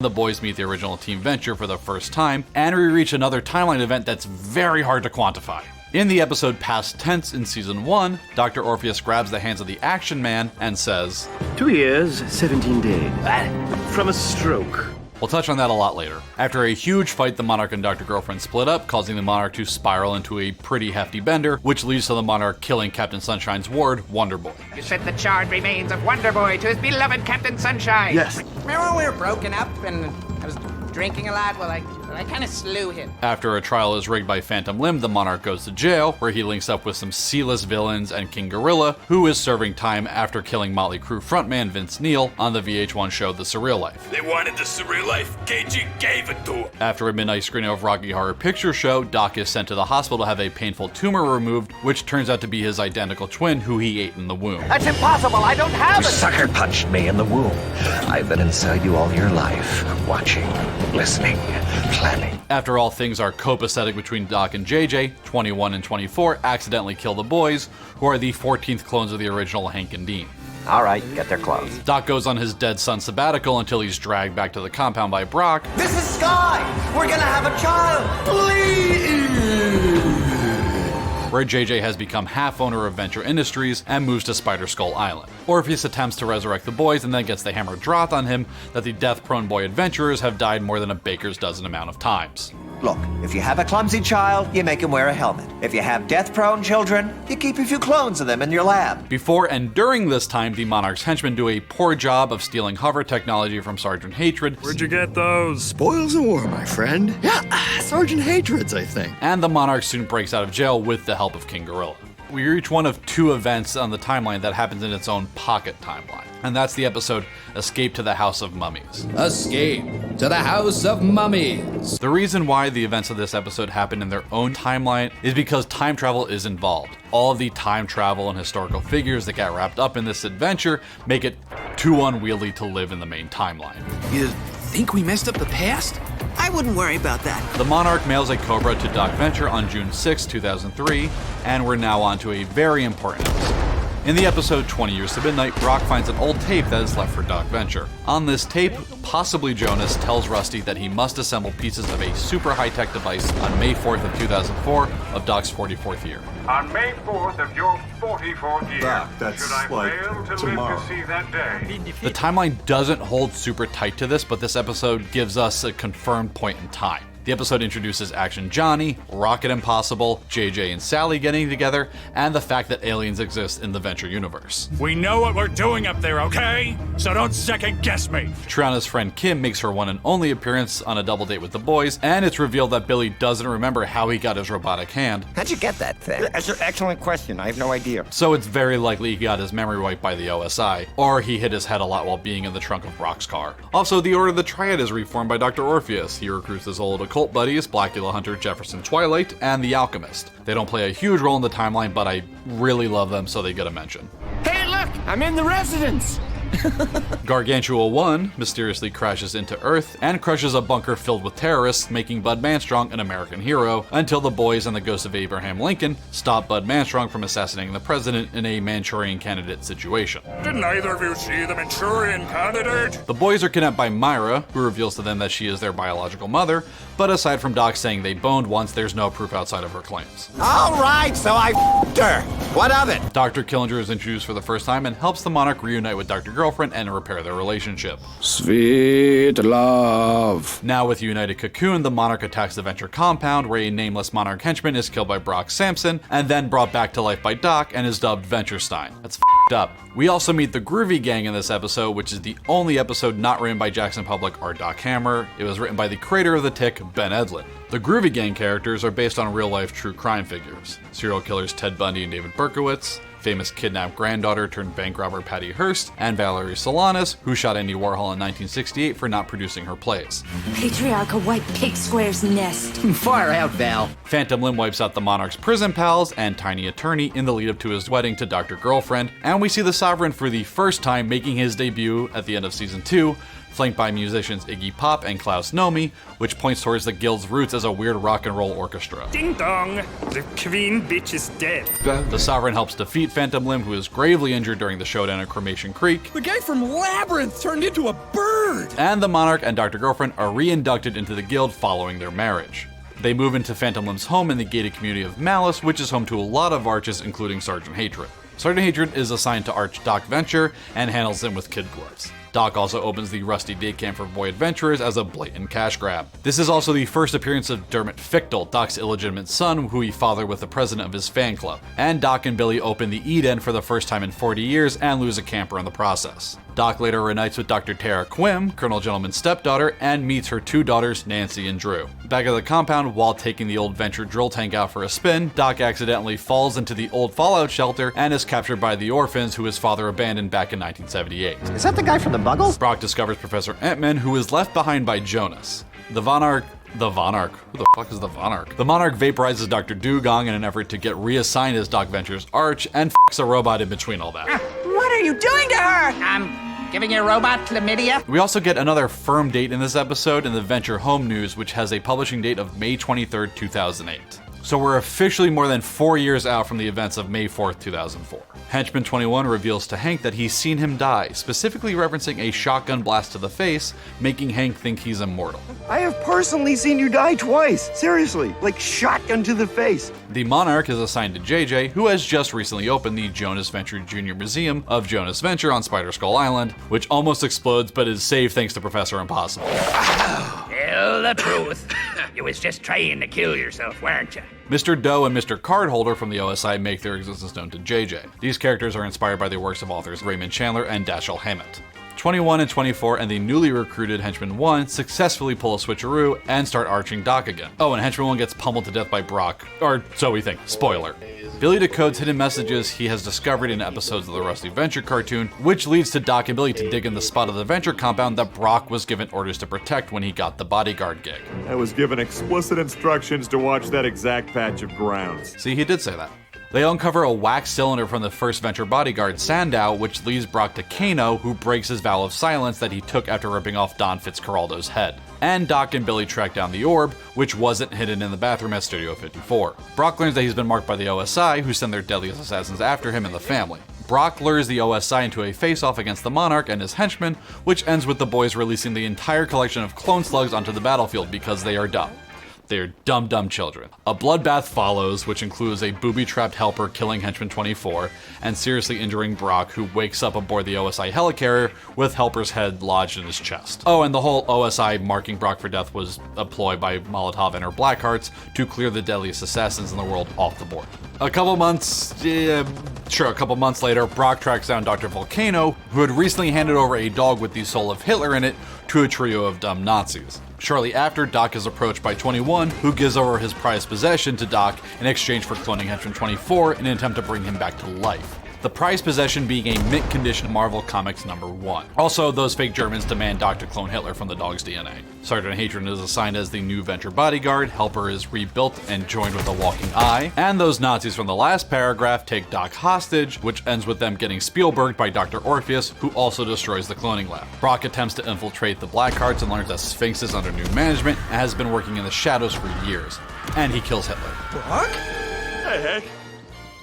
the boys meet the original Team Venture for the first time, and we reach another timeline event that's very hard to quantify. In the episode Past Tense in Season 1, Dr. Orpheus grabs the hands of the Action Man and says, 2 years, 17 days. From a stroke. We'll touch on that a lot later. After a huge fight, the Monarch and Dr. Girlfriend split up, causing the Monarch to spiral into a pretty hefty bender, which leads to the Monarch killing Captain Sunshine's ward, Wonder Boy. You sent the charred remains of Wonder Boy to his beloved Captain Sunshine. Yes. Remember when we were broken up and I was drinking a lot? Well, I kind of slew him. After a trial is rigged by Phantom Limb, the Monarch goes to jail, where he links up with some C-list villains and King Gorilla, who is serving time after killing Motley Crue frontman Vince Neil on the VH1 show The Surreal Life. They wanted the surreal life. KG gave it to him. After a midnight screening of Rocky Horror Picture Show, Doc is sent to the hospital to have a painful tumor removed, which turns out to be his identical twin who he ate in the womb. That's impossible. I don't have You it. sucker punched me in the womb. I've been inside you all your life, watching, listening, planning. After all things are copacetic between Doc and JJ, 21 and 24 accidentally kill the boys, who are the 14th clones of the original Hank and Dean. All right, get their clothes. Doc goes on his dead son sabbatical until he's dragged back to the compound by Brock, This is Sky! We're gonna have a child! Please! where JJ has become half owner of Venture Industries and moves to Spider Skull Island. Orpheus attempts to resurrect the boys and then gets the hammer dropped on him that the death-prone boy adventurers have died more than a baker's dozen amount of times. Look, if you have a clumsy child, you make him wear a helmet. If you have death-prone children, you keep a few clones of them in your lab. Before and during this time, the Monarch's henchmen do a poor job of stealing hover technology from Sergeant Hatred. Where'd you get those? Spoils of war, my friend. Yeah, Sergeant Hatreds, I think. And the Monarch soon breaks out of jail with the help of King Gorilla. We reach one of two events on the timeline that happens in its own pocket timeline, and that's the episode Escape to the House of Mummies. Escape to the House of Mummies. The reason why the events of this episode happen in their own timeline is because time travel is involved. All of the time travel and historical figures that get wrapped up in this adventure make it too unwieldy to live in the main timeline. You think we messed up the past? I wouldn't worry about that. The Monarch mails a Cobra to Doc Venture on June 6, 2003, and we're now on to a very important episode. In the episode 20 Years to Midnight, Brock finds an old tape that is left for Doc Venture. On this tape, possibly Jonas tells Rusty that he must assemble pieces of a super high-tech device on May 4th of 2004 of Doc's 44th year. On May 4th of your 44th year, Doc, that's should I like fail to tomorrow. live to see that day? The timeline doesn't hold super tight to this, but this episode gives us a confirmed point in time. The episode introduces Action Johnny, Rocket Impossible, JJ and Sally getting together, and the fact that aliens exist in the Venture universe. We know what we're doing up there, okay? So don't second guess me. Triana's friend Kim makes her one and only appearance on a double date with the boys, and it's revealed that Billy doesn't remember how he got his robotic hand. How'd you get that thing? That's an excellent question. I have no idea. So it's very likely he got his memory wiped by the OSI, or he hit his head a lot while being in the trunk of Brock's car. Also, the Order of the Triad is reformed by Dr. Orpheus. He recruits his old occult buddies, Blackula Hunter, Jefferson Twilight, and the Alchemist. They don't play a huge role in the timeline, but I really love them, so they get a mention. Hey, look! I'm in the residence! Gargantua 1 mysteriously crashes into Earth and crushes a bunker filled with terrorists, making Bud Manstrong an American hero, until the boys and the ghost of Abraham Lincoln stop Bud Manstrong from assassinating the president in a Manchurian candidate situation. Didn't either of you see the Manchurian candidate? The boys are kidnapped by Myra, who reveals to them that she is their biological mother, but aside from Doc saying they boned once, there's no proof outside of her claims. All right, so I f***ed her. What of it? Dr. Killinger is introduced for the first time and helps the Monarch reunite with Dr. Girlfriend and repair their relationship. Sweet love. Now with United Cocoon, the Monarch attacks the Venture compound, where a nameless Monarch henchman is killed by Brock Sampson, and then brought back to life by Doc and is dubbed Venturestein. That's f***ed up. We also meet the Groovy Gang in this episode, which is the only episode not written by Jackson Publick or Doc Hammer. It was written by the creator of The Tick, Ben Edlund. The Groovy Gang characters are based on real-life true crime figures. Serial killers Ted Bundy and David Berkowitz, famous kidnapped granddaughter turned bank robber Patty Hearst, and Valerie Solanas, who shot Andy Warhol in 1968 for not producing her plays. Patriarchal white pig square's nest. Far out, Val. Phantom Limb wipes out the Monarch's prison pals and Tiny Attorney in the lead-up to his wedding to Dr. Girlfriend, and we see the Sovereign for the first time making his debut at the end of Season 2, flanked by musicians Iggy Pop and Klaus Nomi, which points towards the guild's roots as a weird rock and roll orchestra. Ding dong! The queen bitch is dead. The Sovereign helps defeat Phantom Limb, who is gravely injured during the showdown at Cremation Creek. The guy from Labyrinth turned into a bird! And the Monarch and Dr. Girlfriend are re-inducted into the guild following their marriage. They move into Phantom Limb's home in the gated community of Malice, which is home to a lot of arches, including Sergeant Hatred. Sergeant Hatred is assigned to Arch Doc Venture and handles him with kid gloves. Doc also opens the Rusty Day Camp for boy adventurers as a blatant cash grab. This is also the first appearance of Dermot Fichtel, Doc's illegitimate son, who he fathered with the president of his fan club. And Doc and Billy open the Eden for the first time in 40 years and lose a camper in the process. Doc later reunites with Dr. Tara Quim, Colonel Gentleman's stepdaughter, and meets her two daughters, Nancy and Drew. Back at the compound, while taking the old Venture drill tank out for a spin, Doc accidentally falls into the old Fallout shelter and is captured by the orphans who his father abandoned back in 1978. Is that the guy from the Buggles? Brock discovers Professor Entman, who is left behind by Jonas. The Von Arch? Who the fuck is the Von Arch? The Monarch vaporizes Dr. Dugong in an effort to get reassigned as Doc Venture's Arch and fucks a robot in between all that. What are you doing to her? Giving your robot chlamydia? We also get another firm date in this episode in the Venture Home News, which has a publishing date of May 23rd, 2008. So we're officially more than 4 years out from the events of May 4th, 2004. Henchman 21 reveals to Hank that he's seen him die, specifically referencing a shotgun blast to the face, making Hank think he's immortal. I have personally seen you die twice. Seriously, like shotgun to the face. The Monarch is assigned to JJ, who has just recently opened the Jonas Venture Jr. Museum of Jonas Venture on Spider Skull Island, which almost explodes but is saved thanks to Professor Impossible. Tell the truth. You was just trying to kill yourself, weren't you? Mr. Doe and Mr. Cardholder from the OSI make their existence known to JJ. These characters are inspired by the works of authors Raymond Chandler and Dashiell Hammett. 21 and 24 and the newly recruited Henchman 1 successfully pull a switcheroo and start arching Doc again. Oh, and Henchman 1 gets pummeled to death by Brock. Or so we think. Spoiler. Billy decodes hidden messages he has discovered in episodes of the Rusty Venture cartoon, which leads to Doc and Billy to dig in the spot of the Venture compound that Brock was given orders to protect when he got the bodyguard gig. I was given explicit instructions to watch that exact patch of grounds. See, he did say that. They uncover a wax cylinder from the first Venture bodyguard, Sandow, which leads Brock to Kano, who breaks his vow of silence that he took after ripping off Don Fitzcarraldo's head. And Doc and Billy track down the orb, which wasn't hidden in the bathroom at Studio 54. Brock learns that he's been marked by the OSI, who send their deadliest assassins after him and the family. Brock lures the OSI into a face-off against the Monarch and his henchmen, which ends with the boys releasing the entire collection of clone slugs onto the battlefield because they are dumb. They're dumb children. A bloodbath follows, which includes a booby-trapped helper killing Henchman 24 and seriously injuring Brock, who wakes up aboard the OSI helicarrier with Helper's head lodged in his chest. Oh, and the whole OSI marking Brock for death was a ploy by Molotov and her Blackhearts to clear the deadliest assassins in the world off the board. A couple months later, Brock tracks down Dr. Volcano, who had recently handed over a dog with the soul of Hitler in it to a trio of dumb Nazis. Shortly after, Doc is approached by 21, who gives over his prized possession to Doc in exchange for cloning Henchman 24 in an attempt to bring him back to life. The prized possession being a mint condition Marvel Comics #1. Also, those fake Germans demand Doc to clone Hitler from the dog's DNA. Sergeant Hatred is assigned as the new Venture bodyguard, Helper is rebuilt and joined with a walking eye, and those Nazis from the last paragraph take Doc hostage, which ends with them getting Spielberged by Dr. Orpheus, who also destroys the cloning lab. Brock attempts to infiltrate the Blackhearts and learns that Sphinx is under new management and has been working in the shadows for years. And he kills Hitler. Brock? Hey, Hank.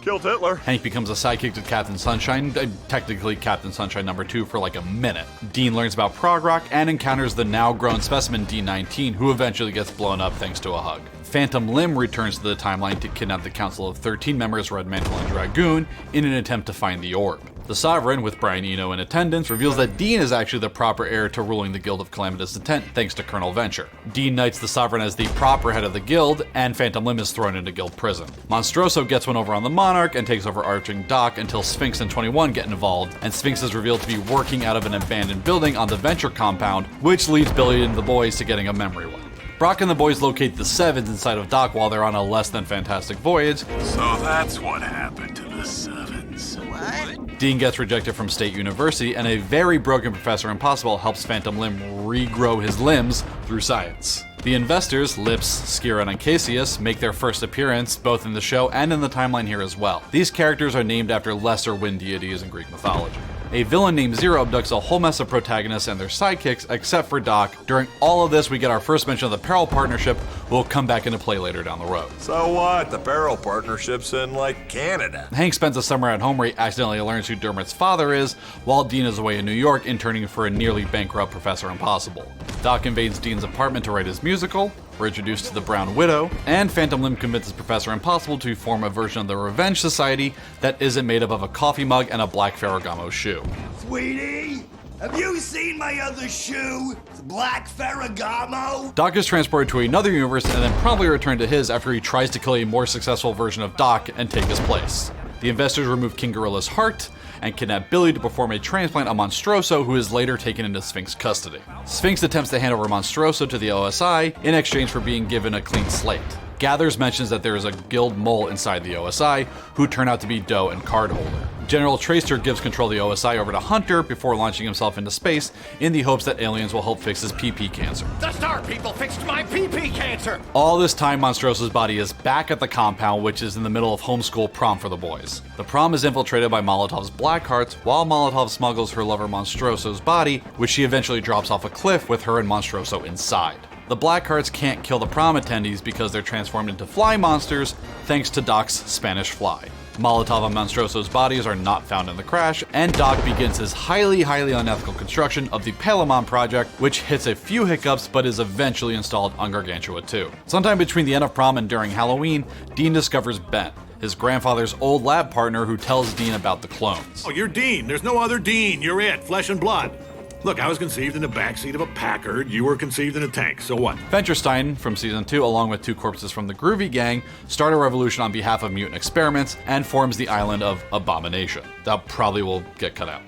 Killed Hitler. Hank becomes a sidekick to Captain Sunshine, technically Captain Sunshine #2 for like a minute. Dean learns about Prog Rock and encounters the now grown specimen D-19, who eventually gets blown up thanks to a hug. Phantom Limb returns to the timeline to kidnap the Council of 13 members Red Mantle and Dragoon in an attempt to find the orb. The Sovereign, with Brian Eno in attendance, reveals that Dean is actually the proper heir to ruling the Guild of Calamitous Intent thanks to Colonel Venture. Dean knights the Sovereign as the proper head of the guild, and Phantom Limb is thrown into guild prison. Monstroso gets one over on the Monarch and takes over arching Doc until Sphinx and 21 get involved, and Sphinx is revealed to be working out of an abandoned building on the Venture compound, which leads Billy and the boys to getting a memory wipe. Brock and the boys locate the Sevens inside of Doc while they're on a less than fantastic voyage. So that's what happened to the Sevens. What? Dean gets rejected from State University, and a very broken Professor Impossible helps Phantom Limb regrow his limbs through science. The investors, Lips, Skiron, and Cassius, make their first appearance both in the show and in the timeline here as well. These characters are named after lesser wind deities in Greek mythology. A villain named Zero abducts a whole mess of protagonists and their sidekicks, except for Doc. During all of this, we get our first mention of the Peril Partnership, who will come back into play later down the road. So what? The Peril Partnership's in, like, Canada. Hank spends a summer at home where he accidentally learns who Dermot's father is, while Dean is away in New York interning for a nearly bankrupt Professor Impossible. Doc invades Dean's apartment to write his musical, we're introduced to the Brown Widow, and Phantom Limb convinces Professor Impossible to form a version of the Revenge Society that isn't made up of a coffee mug and a black Ferragamo shoe. Sweetie, have you seen my other shoe? The black Ferragamo? Doc is transported to another universe and then promptly returned to his after he tries to kill a more successful version of Doc and take his place. The investors remove King Gorilla's heart and kidnap Billy to perform a transplant on Monstroso, who is later taken into Sphinx custody. Sphinx attempts to hand over Monstroso to the OSI in exchange for being given a clean slate. Gathers mentions that there is a guild mole inside the OSI, who turn out to be Doe and Cardholder. General Tracer gives control of the OSI over to Hunter before launching himself into space in the hopes that aliens will help fix his PP cancer. The Star People fixed my PP cancer! All this time, Monstroso's body is back at the compound, which is in the middle of homeschool prom for the boys. The prom is infiltrated by Molotov's Blackhearts, while Molotov smuggles her lover Monstroso's body, which she eventually drops off a cliff with her and Monstroso inside. The Blackhearts can't kill the prom attendees because they're transformed into fly monsters, thanks to Doc's Spanish fly. Molotov and Monstroso's bodies are not found in the crash, and Doc begins his highly unethical construction of the Palamon Project, which hits a few hiccups but is eventually installed on Gargantua 2. Sometime between the end of prom and during Halloween, Dean discovers Ben, his grandfather's old lab partner who tells Dean about the clones. Oh, you're Dean. There's no other Dean. You're it. Flesh and blood. Look, I was conceived in the backseat of a Packard. You were conceived in a tank. So what? Venturestein, from Season 2, along with two corpses from the Groovy Gang, start a revolution on behalf of mutant experiments and forms the island of Abomination. That probably will get cut out.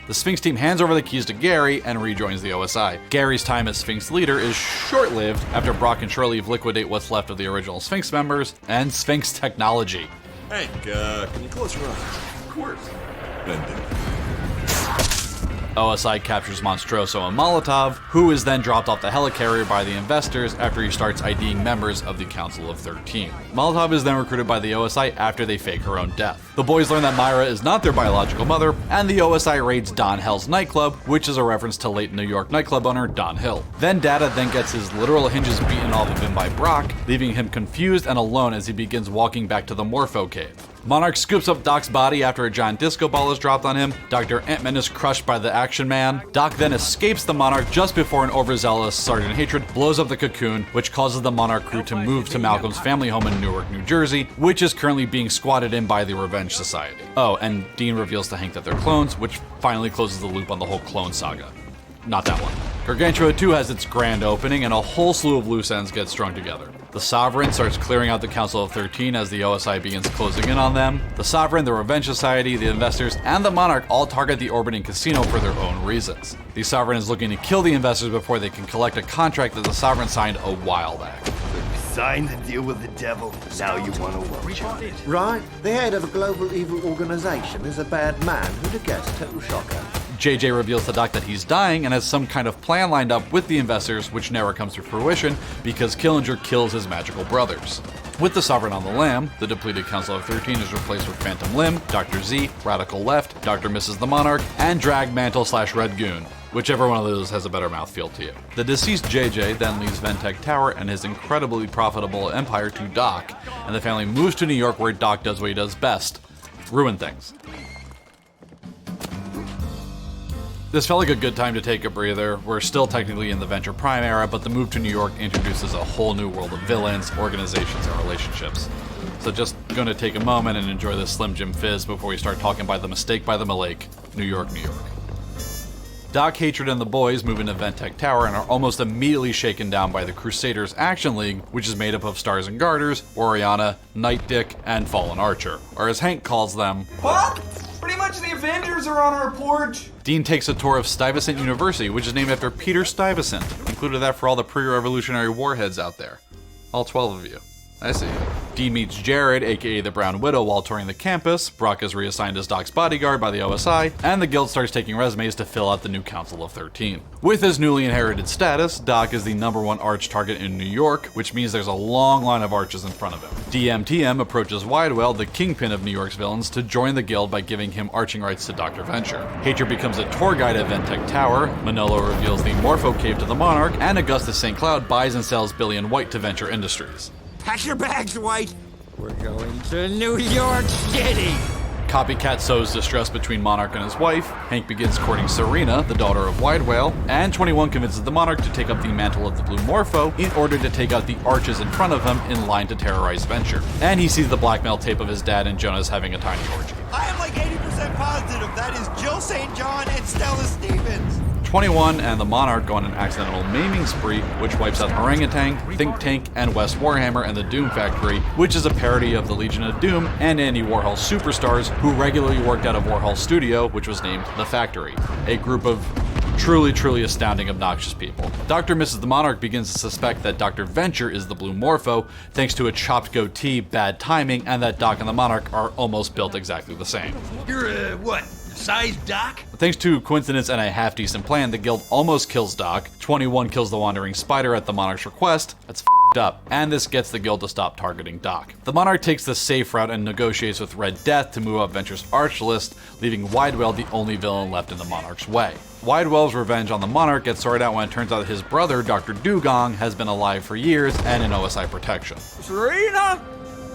The Sphinx team hands over the keys to Gary and rejoins the OSI. Gary's time as Sphinx leader is short-lived after Brock and Shirley liquidate what's left of the original Sphinx members and Sphinx technology. Hank, can you close your eyes? Of course. Then do it. OSI captures Monstroso and Molotov, who is then dropped off the helicarrier by the investors after he starts IDing members of the Council of 13. Molotov is then recruited by the OSI after they fake her own death. The boys learn that Myra is not their biological mother, and the OSI raids Don Hill's nightclub, which is a reference to late New York nightclub owner Don Hill. Then Data then gets his literal hinges beaten off of him by Brock, leaving him confused and alone as he begins walking back to the Morpho Cave. Monarch scoops up Doc's body after a giant disco ball is dropped on him. Dr. Ant-Man is crushed by the Action Man. Doc then escapes the Monarch just before an overzealous Sergeant Hatred blows up the cocoon, which causes the Monarch crew to move to Malcolm's family home in Newark, New Jersey, which is currently being squatted in by the Revenge Society. Oh, and Dean reveals to Hank that they're clones, which finally closes the loop on the whole clone saga. Not that one. Gargantua 2 has its grand opening, and a whole slew of loose ends get strung together. The Sovereign starts clearing out the Council of 13 as the OSI begins closing in on them. The Sovereign, the Revenge Society, the Investors, and the Monarch all target the orbiting casino for their own reasons. The Sovereign is looking to kill the investors before they can collect a contract that the Sovereign signed a while back. Signed the deal with the devil. Now you want to watch it. Right? The head of a global evil organization is a bad man. Who'd have guessed? Total shocker. JJ reveals to Doc that he's dying and has some kind of plan lined up with the investors, which never comes to fruition because Killinger kills his magical brothers. With the Sovereign on the lam, the depleted Council of 13 is replaced with Phantom Limb, Dr. Z, Radical Left, Dr. Mrs. the Monarch, and Drag Mantle/Red Goon. Whichever one of those has a better mouthfeel to you. The deceased JJ then leaves Ventec Tower and his incredibly profitable empire to Doc, and the family moves to New York where Doc does what he does best: ruin things. This felt like a good time to take a breather. We're still technically in the Venture Prime era, but the move to New York introduces a whole new world of villains, organizations, and relationships. So just gonna take a moment and enjoy this Slim Jim Fizz before we start talking by the mistake by the Lake, New York, New York. Doc, Hatred, and the boys move into Ventec Tower and are almost immediately shaken down by the Crusaders Action League, which is made up of Stars and Garters, Oriana, Night Dick, and Fallen Archer, or as Hank calls them, What? Pretty much the Avengers are on our porch. Dean takes a tour of Stuyvesant University, which is named after Peter Stuyvesant. Included that for all the pre-Revolutionary warheads out there. All 12 of you. I see you. Dean meets Jared, aka the Brown Widow, while touring the campus. Brock is reassigned as Doc's bodyguard by the OSI, and the guild starts taking resumes to fill out the new Council of 13. With his newly inherited status, Doc is the #1 arch target in New York, which means there's a long line of arches in front of him. DMTM approaches Widewell, the kingpin of New York's villains, to join the guild by giving him arching rights to Dr. Venture. Hatred becomes a tour guide at Ventec Tower, Manolo reveals the Morpho Cave to the Monarch, and Augustus St. Cloud buys and sells Billy and White to Venture Industries. Pack your bags, White. We're going to New York City. Copycat sows distress between Monarch and his wife. Hank begins courting Serena, the daughter of Widewell, and 21 convinces the Monarch to take up the mantle of the Blue Morpho in order to take out the arches in front of him in line to terrorize Venture. And he sees the blackmail tape of his dad and Jonas having a tiny orgy. I am like 80% positive that is Jill St. John and Stella Stevens. 21 and the Monarch go on an accidental maiming spree, which wipes out Orangutan, Think Tank, and Wes Warhammer and the Doom Factory, which is a parody of the Legion of Doom and Andy Warhol's superstars who regularly worked out of Warhol's studio, which was named The Factory, a group of truly astounding, obnoxious people. Dr. and Mrs. the Monarch begins to suspect that Dr. Venture is the Blue Morpho, thanks to a chopped goatee, bad timing, and that Doc and the Monarch are almost built exactly the same. You're what? Size Doc? Thanks to coincidence and a half-decent plan, the guild almost kills Doc. 21 kills the Wandering Spider at the Monarch's request. That's f***ed up. And this gets the guild to stop targeting Doc. The Monarch takes the safe route and negotiates with Red Death to move up Venture's arch list, leaving Widewell the only villain left in the Monarch's way. Widewell's revenge on the Monarch gets sorted out when it turns out that his brother, Dr. Dugong, has been alive for years and in OSI protection. Serena?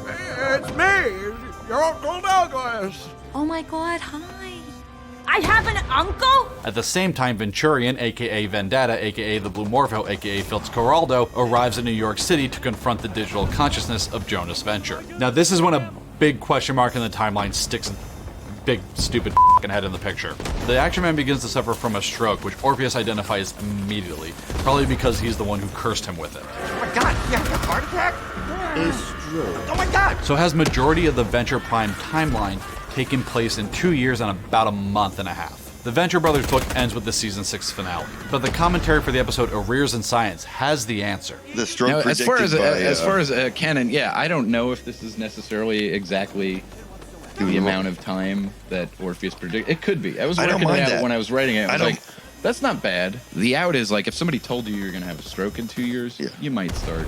It's me, your Uncle Douglas. Oh my god, hi. I have an uncle? At the same time, Venturion, aka Vendetta, aka the Blue Morpho, aka Fitzcarraldo, arrives in New York City to confront the digital consciousness of Jonas Venture. Now, this is when a big question mark in the timeline sticks a big, stupid f***ing head in the picture. The Action Man begins to suffer from a stroke, which Orpheus identifies immediately, probably because he's the one who cursed him with it. Oh my god, you have a heart attack? Oh my god! So has majority of the Venture Prime timeline taken place in 2 years and about a month and a half. The Venture Brothers book ends with the season 6 finale, but the commentary for the episode Arrears in Science has the answer. The stroke as far as canon, yeah, I don't know if this is necessarily exactly the amount of time that Orpheus predicted. It could be. I was working it out when I was writing it. I was like, that's not bad. The out is like if somebody told you you're going to have a stroke in 2 years, you might start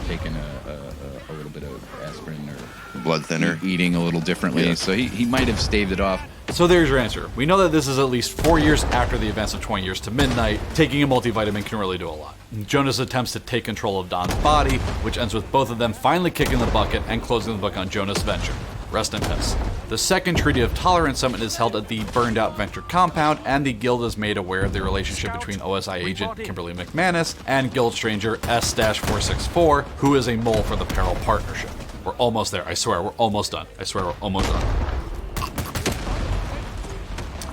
taking a little bit of aspirin or blood thinner, eating a little differently. Yeah. So he might have staved it off. So there's your answer. We know that this is at least 4 years after the events of 20 Years to Midnight. Taking a multivitamin can really do a lot. Jonas attempts to take control of Don's body, which ends with both of them finally kicking the bucket and closing the book on Jonas Venture. Rest in peace. The second Treaty of Tolerance Summit is held at the burned out Venture compound, and the guild is made aware of the relationship between OSI agent Kimberly McManus and guild stranger S-464, who is a mole for the Peril Partnership. We're almost there. I swear, we're almost done. I swear, we're almost done.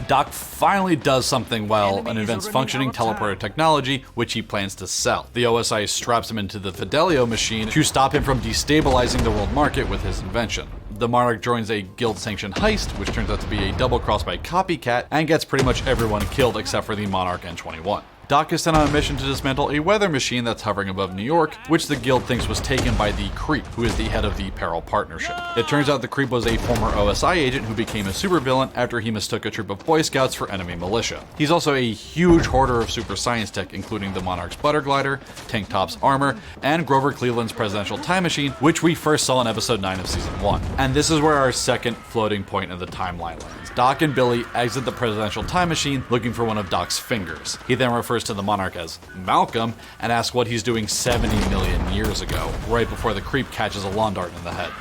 Doc finally does something well and invents functioning teleporter technology, which he plans to sell. The OSI straps him into the Fidelio machine to stop him from destabilizing the world market with his invention. The Monarch joins a guild-sanctioned heist, which turns out to be a double cross by Copycat, and gets pretty much everyone killed except for the Monarch and 21. Doc is sent on a mission to dismantle a weather machine that's hovering above New York, which the guild thinks was taken by the Creep, who is the head of the Peril Partnership. It turns out the Creep was a former OSI agent who became a supervillain after he mistook a troop of Boy Scouts for enemy militia. He's also a huge hoarder of super science tech, including the Monarch's butter glider, Tank Top's armor, and Grover Cleveland's presidential time machine, which we first saw in episode 9 of season 1. And this is where our second floating point in the timeline lands. Doc and Billy exit the presidential time machine looking for one of Doc's fingers. He then refers to the Monarch as Malcolm and asks what he's doing 70 million years ago, right before the Creep catches a lawn dart in the head.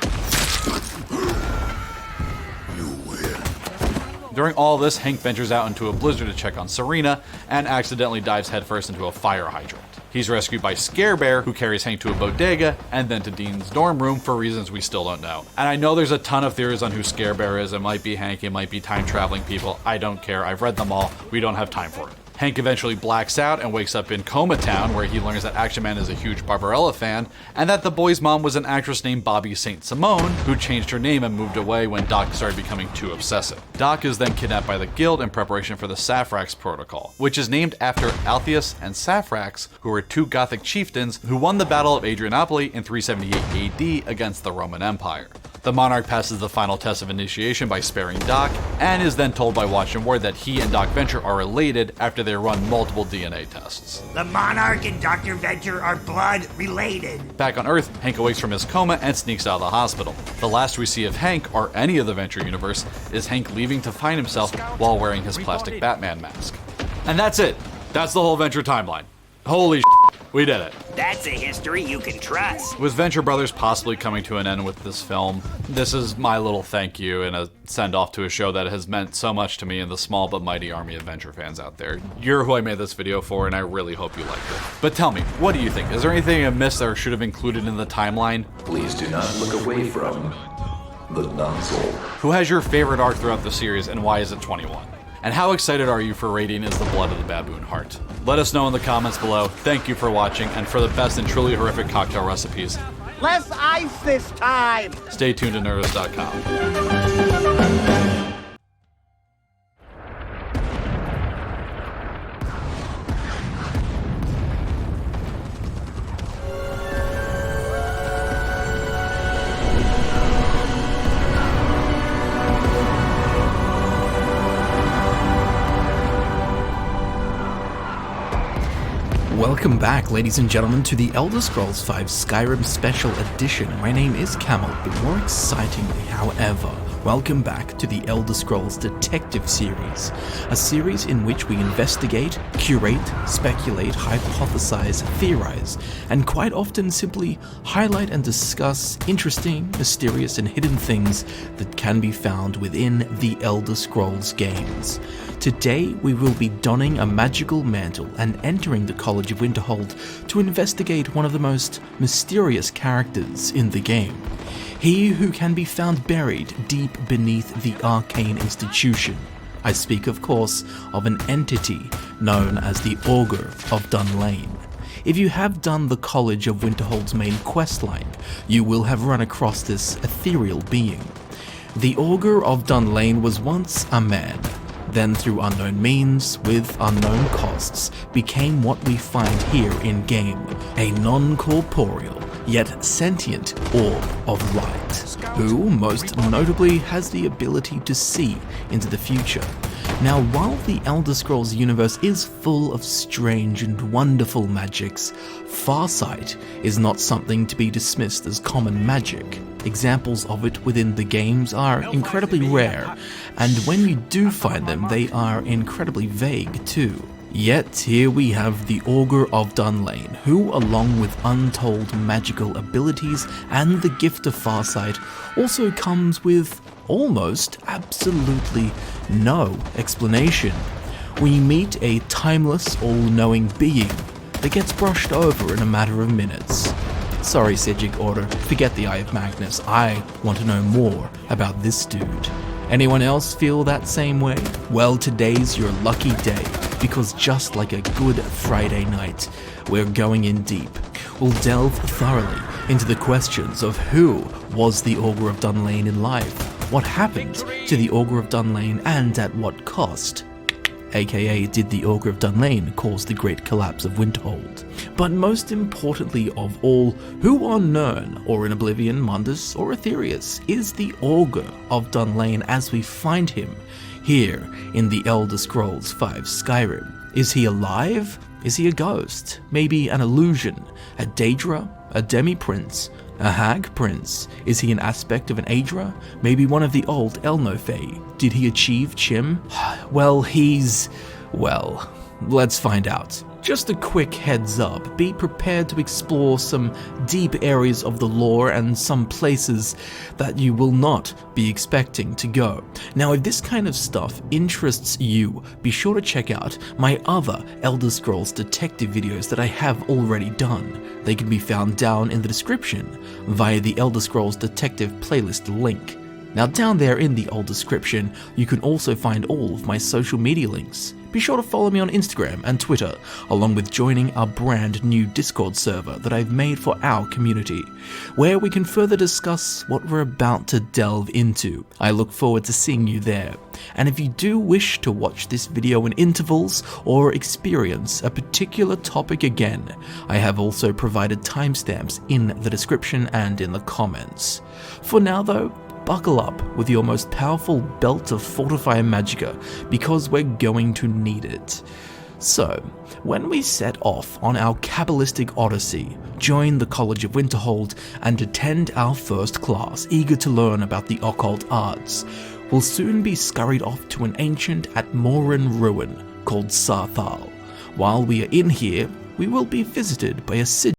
During all this, Hank ventures out into a blizzard to check on Serena and accidentally dives headfirst into a fire hydrant. He's rescued by Scare Bear, who carries Hank to a bodega and then to Dean's dorm room for reasons we still don't know. And I know there's a ton of theories on who Scare Bear is. It might be Hank, it might be time traveling people. I don't care. I've read them all. We don't have time for it. Hank eventually blacks out and wakes up in Coma Town, where he learns that Action Man is a huge Barbarella fan, and that the boy's mom was an actress named Bobby St. Simone, who changed her name and moved away when Doc started becoming too obsessive. Doc is then kidnapped by the Guild in preparation for the Saphrax Protocol, which is named after Altheus and Saphrax, who were two Gothic chieftains who won the Battle of Adrianople in 378 AD against the Roman Empire. The Monarch passes the final test of initiation by sparing Doc, and is then told by Watch and Ward that he and Doc Venture are related after they run multiple DNA tests. The Monarch and Dr. Venture are blood related. Back on Earth, Hank awakes from his coma and sneaks out of the hospital. The last we see of Hank, or any of the Venture universe, is Hank leaving to find himself while wearing his plastic Batman mask. And that's it. That's the whole Venture timeline. Holy shit, we did it. That's a history you can trust. With Venture Brothers possibly coming to an end with this film, this is my little thank you and a send-off to a show that has meant so much to me and the small but mighty army of Venture fans out there. You're who I made this video for, and I really hope you liked it. But tell me, what do you think? Is there anything I missed or should have included in the timeline? Please do not look away from the nozzle. Who has your favorite arc throughout the series, and why is it 21? And how excited are you for raiding Is the Blood of the Baboon Heart? Let us know in the comments below. Thank you for watching, and for the best and truly horrific cocktail recipes, Less ice this time! stay tuned to Nerdist.com. Welcome back, ladies and gentlemen, to the Elder Scrolls V Skyrim Special Edition. My name is Camel, but more excitingly, however, welcome back to the Elder Scrolls Detective Series, a series in which we investigate, curate, speculate, hypothesize, theorize, and quite often simply highlight and discuss interesting, mysterious, and hidden things that can be found within the Elder Scrolls games. Today, we will be donning a magical mantle and entering the College of Winterhold to investigate one of the most mysterious characters in the game. He who can be found buried deep beneath the arcane institution. I speak, of course, of an entity known as the Augur of Dunlane. If you have done the College of Winterhold's main questline, you will have run across this ethereal being. The Augur of Dunlane was once a man, then through unknown means, with unknown costs, became what we find here in-game, a non-corporeal, yet sentient orb of light, who, most notably, has the ability to see into the future. Now, while the Elder Scrolls universe is full of strange and wonderful magics, Farsight is not something to be dismissed as common magic. Examples of it within the games are incredibly rare, and when you do find them, they are incredibly vague too. Yet here we have the Augur of Dunlane, who, along with untold magical abilities and the gift of Farsight, also comes with almost absolutely no explanation. We meet a timeless, all-knowing being that gets brushed over in a matter of minutes. Sorry, Psijic Order, forget the Eye of Magnus. I want to know more about this dude. Anyone else feel that same way? Well, today's your lucky day, because just like a good Friday night, we're going in deep. We'll delve thoroughly into the questions of who was the Augur of Dunlane in life, what happened to the Augur of Dunlane, and at what cost. aka did the Augur of Dunlane cause the great collapse of Winterhold? But most importantly of all, who on Nirn, or in Oblivion, Mundus, or Aetherius is the Augur of Dunlane as we find him here in the Elder Scrolls V Skyrim? Is he alive? Is he a ghost? Maybe an illusion? A Daedra? A demi-prince? A hag prince? Is he an aspect of an Aedra? Maybe one of the old Elnofey? Did he achieve Chim? Well, well, let's find out. Just a quick heads up, be prepared to explore some deep areas of the lore and some places that you will not be expecting to go. Now, if this kind of stuff interests you, be sure to check out my other Elder Scrolls detective videos that I have already done. They can be found down in the description via the Elder Scrolls detective playlist link. Now down there in the old description, you can also find all of my social media links. be sure to follow me on Instagram and Twitter, along with joining our brand new Discord server that I've made for our community, where we can further discuss what we're about to delve into. I look forward to seeing you there. And if you do wish to watch this video in intervals or experience a particular topic again, I have also provided timestamps in the description and in the comments. For now though, buckle up with your most powerful belt of Fortify Magicka, because we're going to need it. So, when we set off on our Kabbalistic odyssey, join the College of Winterhold, and attend our first class, eager to learn about the occult arts, we'll soon be scurried off to an ancient Atmoran ruin called Saarthal. While we are in here, we will be visited by a